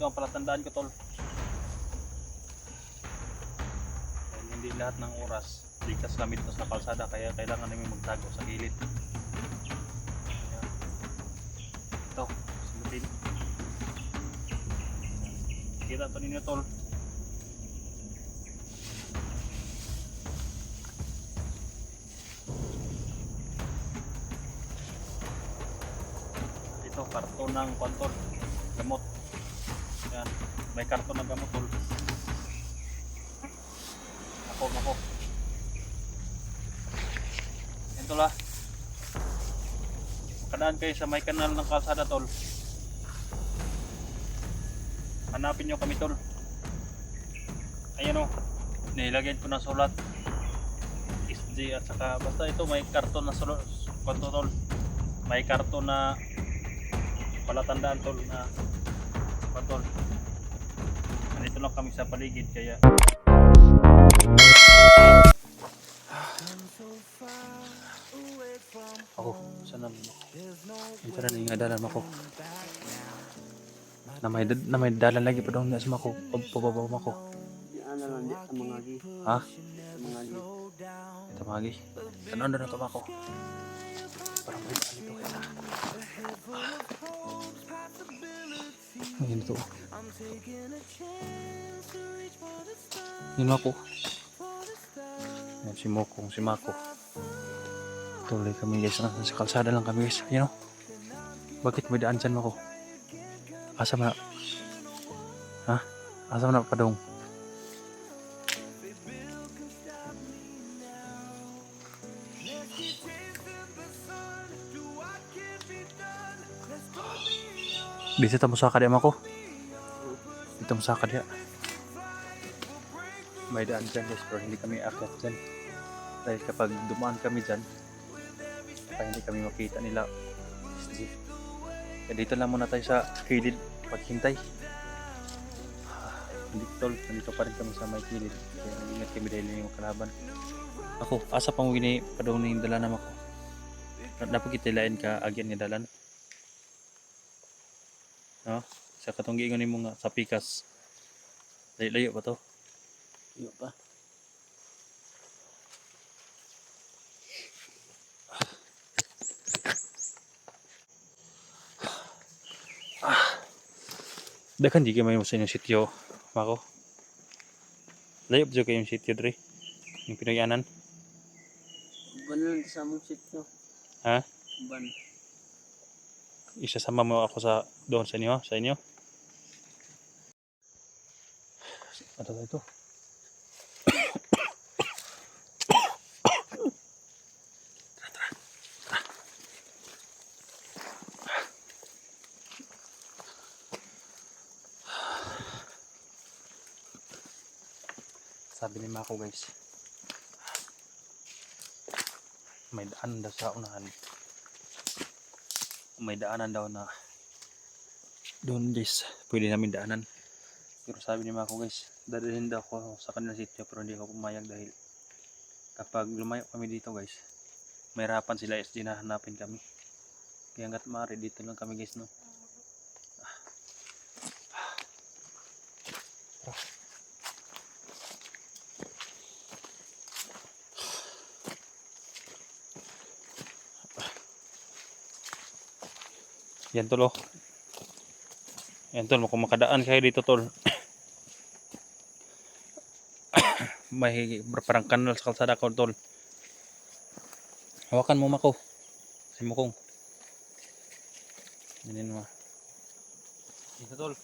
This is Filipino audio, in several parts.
ito ang palatandaan ko, tol. Dahil hindi lahat ng oras ligtas kami dito sa kalsada, kaya kailangan namin magtago sa gilid. Ayan. Ito, simutin. Kita ito ninyo, tol. Ito, karton ng kontol, gamot. Ayan, may karton ng gamot, tol. Ako. Ito la. Makadaan kayo sa may kanal ng kalsada, tol. Hanapin nyo kami, tol. Ayan o, nilagyan ko ng sulat SG at saka basta ito may karton na sulat, tol. May karton na palatandaan, tol, na tol. Nandito lang kami sa paligid, kaya ako, saan naman ako? Ito na nga dalan ako. Na may dalan lagi pa daw na sa ako. Pagpababaw ako. Ano lang di ang mga gi. Ha? Mga gi. Ito magi. Ano na ito ako? Parang may daan ito kaya. Ngayon ito. Yun ako. Yan si Mokong, si Mako. Tuloy kami guys, sa kalsada lang kami guys. Ayan o. Bakit may daan dyan ako? Asa na? Ha? Asa na padong? Dito tamo sa kadya ako. Dito mo sa kadya. May daan dyan guys, pero hindi kami akyat dyan. Dahil kapag dumaan kami dyan, hindi kami makita nila. Kaya dito lang muna tayo sa kilid paghintay. Hindi tol, nandito pa rin kami sa may kilid. Kaya nag-ingat kami dahil yung kalaban. Ako, asa pang wini pa daw na yung dalanam ako. Napagkitilain ka agyan nga dalan. No? Sa katong giingon mo nga sa pikas. Layo pa to. Iyo pa. Dakan di kayo may sa inyong sityo, Mako. Layo pa kayo yung sityo, Dre. Yung pinagyanan. Ban lang sa among sityo. Ha? Ban. Isasama mo ako sa doon sa inyo. Ano ito? Sabi ni Mako guys, may daanan daw sa unahan. May daanan daw na doon guys, pwede namin daanan. Pero sabi ni Mako guys, dadalhin daw ako sa kanilang sityo, pero hindi ako pumayag dahil kapag lumayo kami dito guys, may harapan sila SG na hanapin kami. Kaya hanggat maaari dito lang kami guys, no. Yan tol oh. Yan tol, kung makadaan kayo dito tol. May parang kanal sa kalsada ko tol. Hawakan mo Mako. Si Mokong. Yan mo. Dito tol.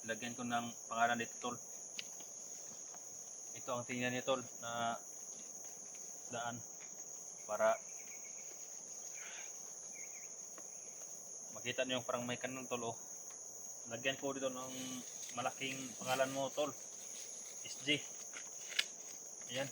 Lagyan ko ng pangalan dito tol. Ito ang tingnan niya tol na daan para makita niyo yung parang may kanal tol oh. Lagyan ko dito ng malaking pangalan mo tol. SG. Ayan.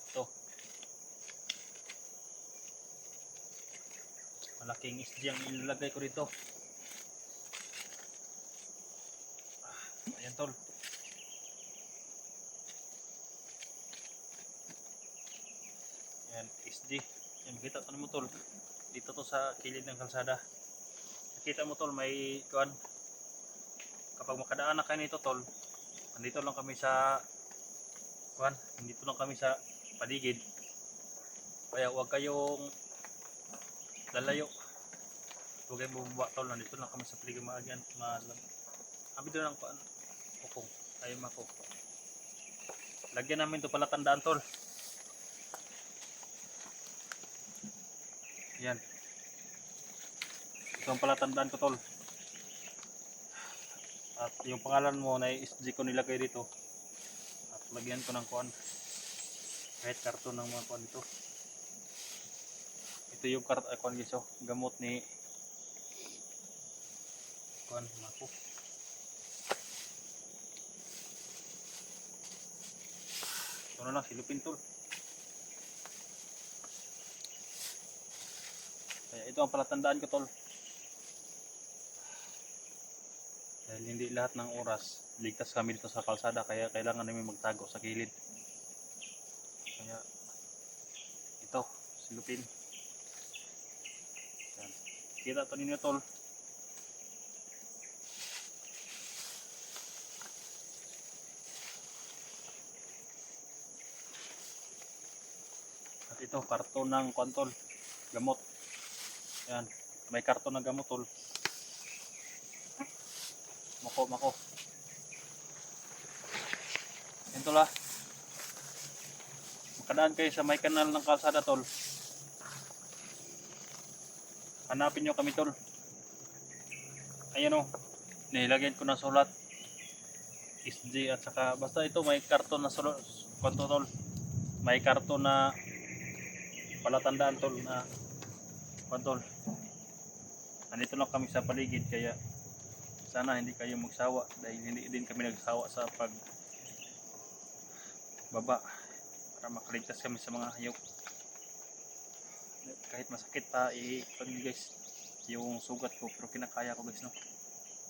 Ito. Malaking SG ang ilalagay ko dito. Ayan tol. Yan, SG. Yan, kita to mo tol. Dito to sa kilid ng kalsada. Nakita mo tol, may kuan. Kapag makadaan na kayo nito tol, nandito lang kami sa kuan, nandito lang kami sa paligid. Kaya huwag kayong lalayo. Huwag kayong bumaba tol, nandito lang kami sa paligid maagyan. Abi doon ang kuan. Kukong, tayo mako. Lagyan namin to pala tandaan tol. Yan. Ito ang palatandaan ko tol. At yung pangalan mo na SG ko nilagay dito. At lagyan ko ng kuan. Kahit karton ng mga kuan dito. Ito yung kuan guys, gamot ni kuan mako. Ito na lang silupin tol. Kaya ito ang palatandaan ko tol. Dahil hindi lahat ng oras ligtas kami dito sa kalsada, kaya kailangan namin magtago sa gilid. Kaya ito, silupin. Yan. Kita to ninyo tol. At ito, karton ng kuantol, gamot. Yan, may karton ng gamot tol. Mako. Yan tol ah. Makadaan kayo sa may kanal ng kalsada tol. Hanapin nyo kami tol. Ayan o, nilagyan ko na sulat SG at saka basta ito may karton na sulat. Kwanto tol, may karton na palatandaan tol na kwantol. Andito lang kami sa paligid, kaya sana hindi kayo magsawa dahil hindi din kami nagsawa sa baba para makaligtas kami sa mga hayop. Kahit masakit pa guys yung sugat ko, pero kinakaya ko guys no,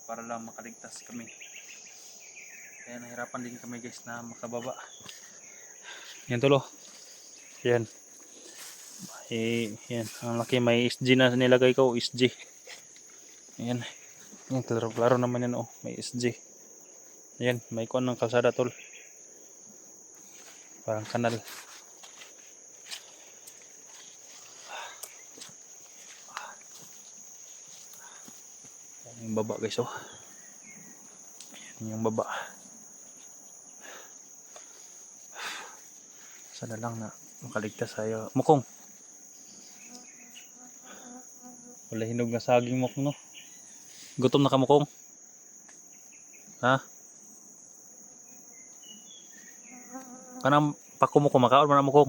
para lang makaligtas kami. Kaya nahirapan din kami guys na makababa. Yan tulo. Yan. Yan, ang laki, may SG na nilagay ko, SG. Ayan. Yung klaro naman yan oh, may SG. Ayan, may kuan ng kalsada tol. Parang kanal. Ayan yung baba guys oh. Ayan yung baba. Sana lang na makaligtas tayo. Mukong. Wala hinog na saging mok no. Gutom na ka mukong. Ha? Kanang pako mo kumakaon man mukong.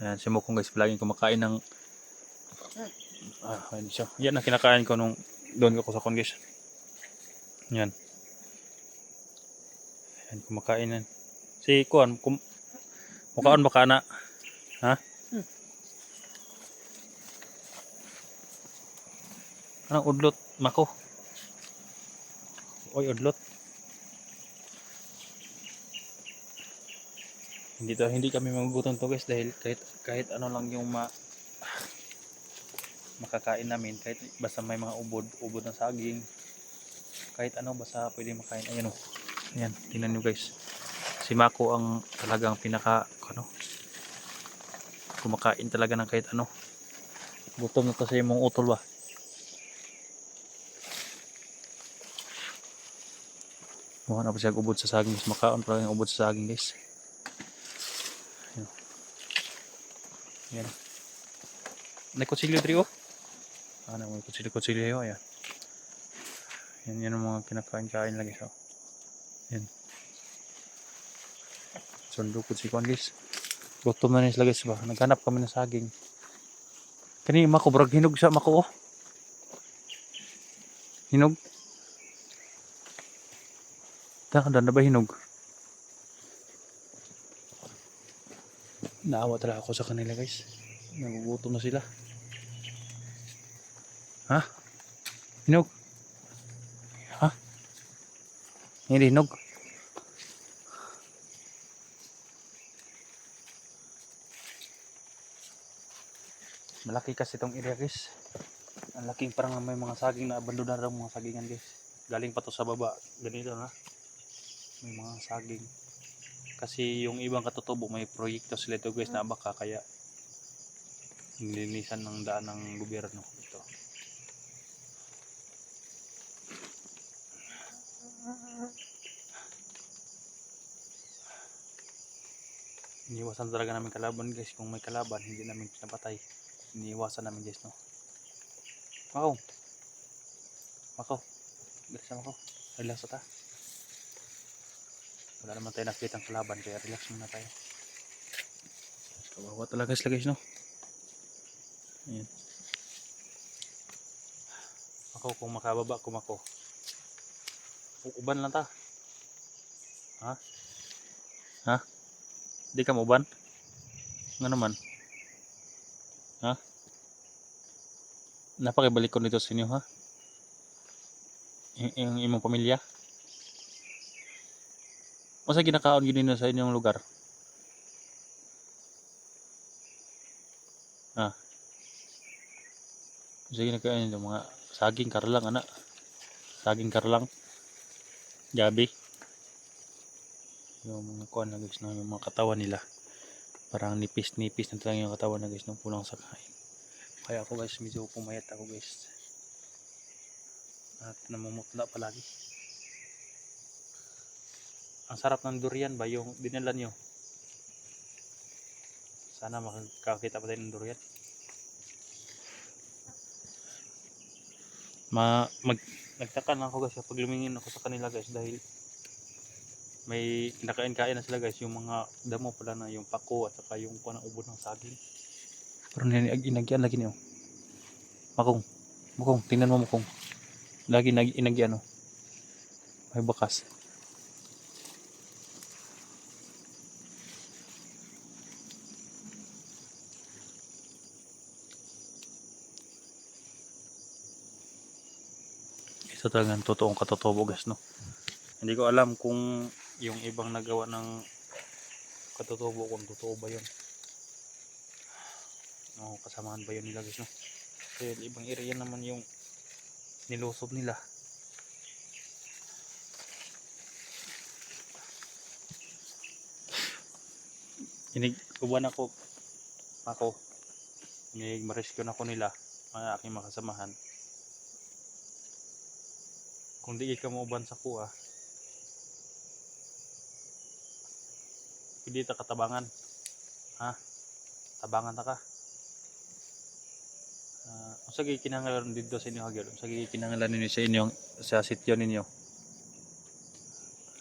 Ayan si mukong guys, palaging kumakain ng ayun siya. Yan ang kinakain ko nung doon ako sa kon guys. Yan. Ayan kumakain yan. Si kuan mukhaon baka na. Ha? Anong udlot? Mako. Oy, udlot. Hindi kami magugutom to guys dahil kahit ano lang yung makakain namin, kahit basta may mga ubod ng saging, kahit ano basta pwede makain. Ayan oh. Ayan, tingnan nyo guys. Si Mako ang talagang kumakain talaga ng kahit ano. Gutom na to sa imong utol ba. Mukha na pa siya ubod sa saging. Mas makaon pala yung ubod sa saging guys. Ayan. Ayan. May kutsilyo dito oh. May kutsilyo yun. Ayan. Yan ang mga kinakain-kain lagi so. Ayan. Sundo ko si Kwan guys. Gutom na nila guys ba. Naghanap kami ng saging. Kani Mako brag hinog sa Mako oh. Hinog. Tanda na ba hinog? Naawa talaga ako sa kanila guys. Nagugutom na sila. Ha? Hinog? Ha? Hindi hinog? Malaki kasi itong area guys. Ang laking parang may mga saging na abandonan raw mga sagingan guys. Galing pa to sa baba. Ganito na. May mga saging. Kasi yung ibang katutubo may proyekto sila ito guys na baka kaya nilinisan ng daan ng gobyerno ito. Iniwasan talaga namin kalaban guys. Kung may kalaban hindi namin pinapatay. Iniwasan namin guys no. Makaw. Makaw. Bilis na makaw. Relax ta. Wala naman tayo nakita ng kalaban kaya relax muna tayo. Kawawa talaga sila guys no. Ayan. Ako kung makababa kumako. Uban lang ta. Ha? Ha? Di ka mauban? Nga naman. Ha? Napakibalik ko nito sa inyo ha? Yung imong pamilya? Masa ginakaon gini na sa inyong lugar? Ha? Masa ginakaon yung mga saging karlang anak? Saging karlang? Gabi? Yung mga kuan na guys no, yung mga katawan nila parang nipis-nipis na talaga yung katawan na guys no, pulang sa kain. Kaya ako guys medyo pumayat ako guys. At namumutla palagi. Ang sarap ng durian ba yung dinala nyo? Sana makakita pa tayo ng durian. Nagtaka lang ako guys pag lumingin ako sa kanila guys dahil may kinakain-kain na sila guys, yung mga damo pala na yung pako at saka yung kuha ng ubo ng saging. Pero inagyan lagi niyo. Mukong, tingnan mo mukong. Lagi inagyan no. May bakas. Ito talagang totoong katotobo guys no. Hindi ko alam kung yung ibang nagawa ng katotobo kung totoo ba yun. No, kasamahan ba yun nila guys no. Kasi ibang area naman yung nilusob nila. Uban ako. Ma-rescue na ko nila mga aking makasamahan. Kung di ka mauban sa kuha, hindi ta katabangan. Ha? Tabangan ta ka. Unsa gi kinahanglan dito sa inyo hagil? Unsa gi kinahanglan ninyo sa inyong sa sityo ninyo?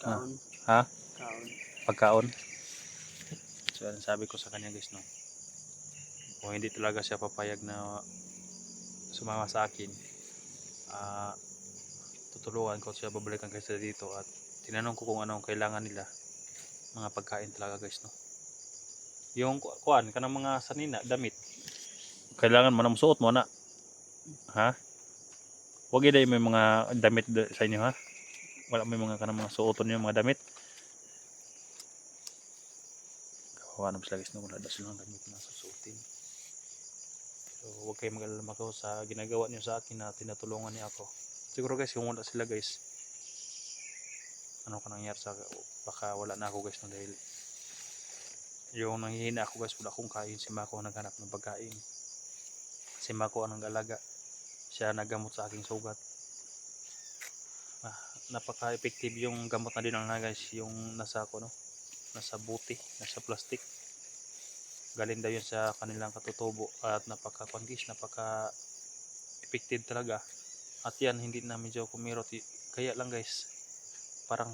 Kaon. Ha? Kaon. Pagkaon. So sabi ko sa kanya guys no. Kung hindi talaga siya papayag na sumama sa akin, tutulungan ko siya, babalikan kayo sa dito at tinanong ko kung anong kailangan nila. Mga pagkain talaga guys no. Yung kuan kanang mga sanina, damit. Kailangan mo na musuot mo na. Ha? Wag iday may mga damit sa inyo ha. Wala may mga kanang mga suoton niyo mga damit. Kawawa naman sila guys no, wala daw silang damit na susuotin. So huwag kayo mag-alala ko sa ginagawa niyo sa akin na tinutulungan niyo ako. Siguro guys kung wala sila guys, ano ka nangyari sa baka wala na ako guys no, dahil yung nanghihina ako guys, wala akong kain. Si Mako ang naghanap ng pagkain. Si Mako ang nag-alaga. Siya nagamot sa aking sugat. Napaka-effective yung gamot na din na guys, yung nasa ako no, nasa buti, nasa plastic. Galing daw yun sa kanilang katutubo at napaka-kondis, napaka-effective talaga. At yan hindi na medyo kumirot. Kaya lang guys, parang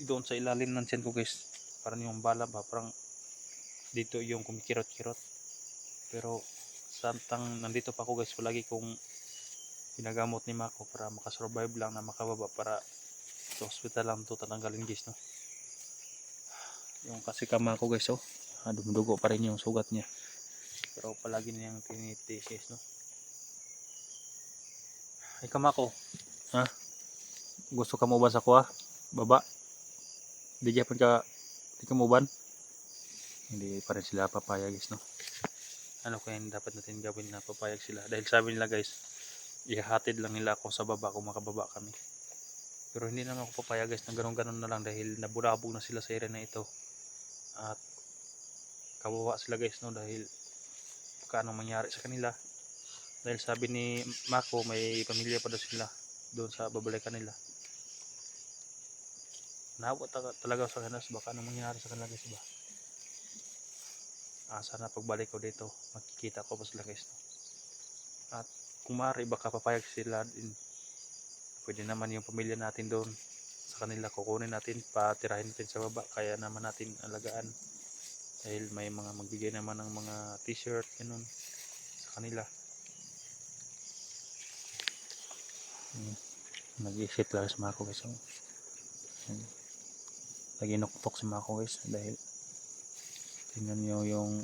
doon sa ilalim ng tiyan ko guys, parang yung bala ba, parang dito yung kumikirot-kirot. Pero santang nandito pa ako guys, palagi kong ginagamot ni Mako para makasurvive lang na makababa para sa hospital lang to tatanggalin guys no. Yung kasi kama ko guys dumudugo pa rin yung sugat niya. Pero palagi niyang tinitiis no. Ay Kamako, ha? Gusto ka mo ba sa kuha? Baba? Di ka muban? Hindi pa rin sila papaya guys no. ano kaya yung dapat natin gawin na papayag sila. Dahil sabi nila guys, ihahatid lang nila ako sa baba kung makababa kami. Pero hindi naman ako papayag guys na ganun-ganun na lang dahil nabulabog na sila sa area na ito. At kawawa sila guys no dahil kung mangyari sa kanila. Dahil sabi ni Mako may pamilya pa daw sila doon sa babalikan nila. Naawa talaga sa kanila baka anong mangyari sa kanila guys ba. Sana pagbalik ko dito makikita ko pa sila guys no? At kung maaari baka papayag sila din. Pwede naman yung pamilya natin doon sa kanila kukunin natin patirahin natin sa baba kaya naman natin alagaan dahil may mga magbigay naman ng mga t-shirt ganun sa kanila. Nag-isip lang si Mako guys. Naginuktok si Mako guys dahil tingnan nyo yung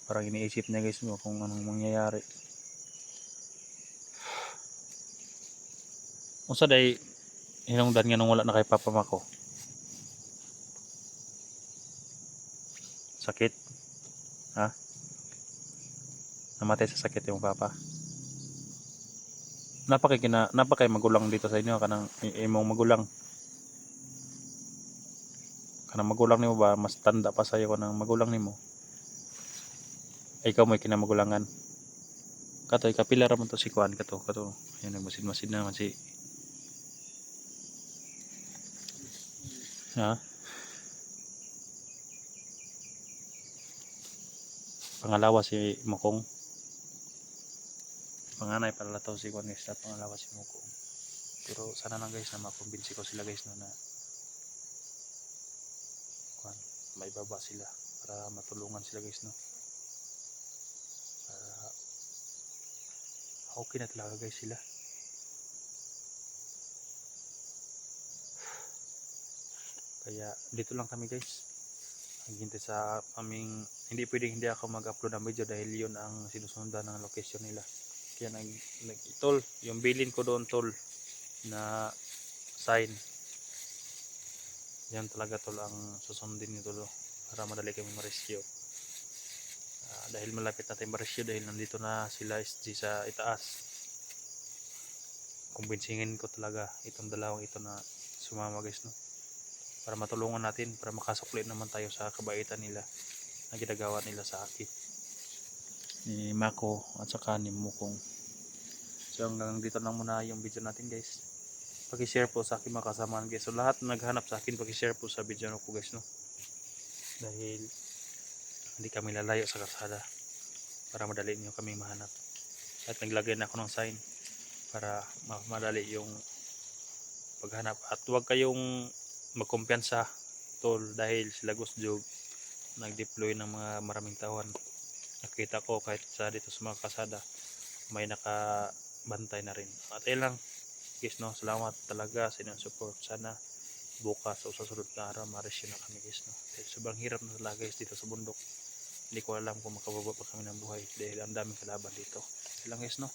parang iniisip niya guys kung anong mangyayari. Unsa day hinungdan nga nung wala na kay Papa Mako? Sakit? Ha? Namatay sa sakit yung papa? Napakay magulang dito sa inyo kanang imong magulang. Kanang magulang nimo ba mas tanda pa sayo kanang magulang nimo? Ay ikaw mo'y kinamagulangan. Kato ikapila ra man to si Kuan kato. Ayun nagmasid-masid na naman si. Ha? Pangalawa si Mokong. Panganay pala to si Kuan guys at pangalawa si Mokong. Pero sana lang guys na makumbinsi ko sila guys no na Kuan may baba sila para matulungan sila guys no. Para okay na talaga guys sila. Kaya dito lang kami guys. Naghintay sa aming hindi pwedeng hindi ako mag-upload ng video dahil yun ang sinusundan ng location nila. Kaya tol, yung bilin ko doon tol na sign. Yan talaga tol ang susundin nito tol para madali kami ma-rescue. Dahil malapit natin ma-rescue dahil nandito na sila SG sa itaas. Kumbensingin ko talaga itong dalawang ito na sumama guys no. Para matulungan natin, para makasukli naman tayo sa kabaitan nila na ginagawa nila sa akin ni Mako at saka ni Mukong. So hanggang dito lang muna yung video natin guys. Paki-share po sa akin mga kasamaan guys. So lahat na naghanap sa akin paki-share po sa video ko guys no. Dahil hindi kami lalayo sa kalsada para madali niyo kami mahanap. At naglagay na ako ng sign para madali yung paghanap. At huwag kayong magkumpiyansa tol dahil sila Gusjog nag-deploy ng mga maraming tawan. Nakita ko kahit sa dito sa mga kasada may nakabantay na rin. At ayun lang guys no, salamat talaga sa inyong support. Sana bukas o sa sunod na araw ma-rescue na kami guys no. Dahil sobrang hirap na talaga guys dito sa bundok. Hindi ko alam kung makababa pa kami ng buhay dahil ang daming kalaban dito. Ayun lang guys no.